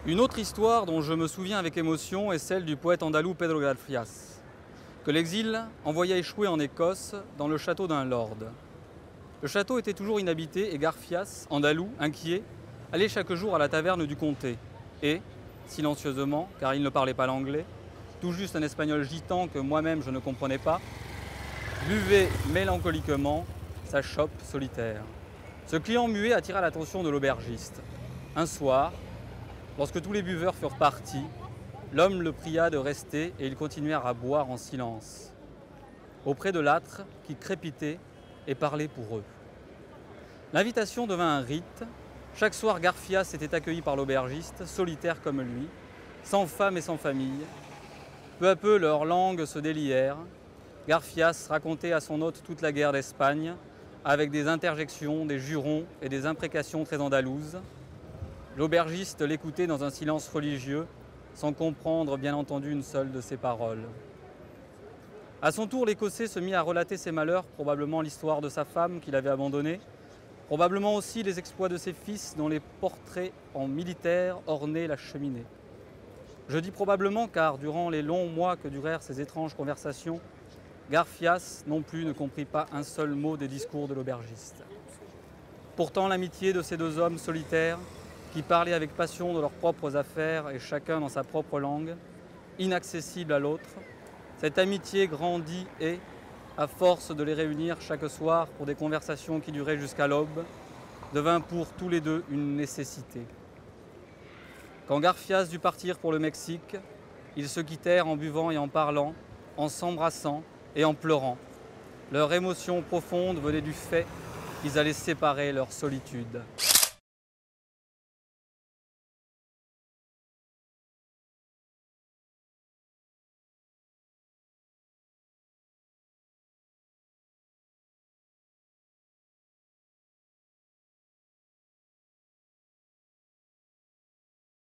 Une autre histoire dont je me souviens avec émotion est celle du poète andalou Pedro Garfias, que l'exil envoya échouer en Écosse dans le château d'un lord. Le château était toujours inhabité et Garfias, andalou, inquiet, allait chaque jour à la taverne du comté et, silencieusement, car il ne parlait pas l'anglais, tout juste un espagnol gitan que moi-même je ne comprenais pas, buvait mélancoliquement sa chope solitaire. Ce client muet attira l'attention de l'aubergiste. Un soir, lorsque tous les buveurs furent partis, l'homme le pria de rester et ils continuèrent à boire en silence, auprès de l'âtre qui crépitait et parlait pour eux. L'invitation devint un rite. Chaque soir, Garfias était accueilli par l'aubergiste, solitaire comme lui, sans femme et sans famille. Peu à peu, leurs langues se délièrent. Garfias racontait à son hôte toute la guerre d'Espagne, avec des interjections, des jurons et des imprécations très andalouses. L'aubergiste l'écoutait dans un silence religieux, sans comprendre bien entendu une seule de ses paroles. À son tour, l'Écossais se mit à relater ses malheurs, probablement l'histoire de sa femme qu'il avait abandonnée, probablement aussi les exploits de ses fils dont les portraits en militaire ornaient la cheminée. Je dis probablement car durant les longs mois que durèrent ces étranges conversations, Garfias non plus ne comprit pas un seul mot des discours de l'aubergiste. Pourtant, l'amitié de ces deux hommes solitaires, qui parlaient avec passion de leurs propres affaires et chacun dans sa propre langue, inaccessible à l'autre, cette amitié grandit et, à force de les réunir chaque soir pour des conversations qui duraient jusqu'à l'aube, devint pour tous les deux une nécessité. Quand Garfias dut partir pour le Mexique, ils se quittèrent en buvant et en parlant, en s'embrassant et en pleurant. Leur émotion profonde venait du fait qu'ils allaient séparer leur solitude.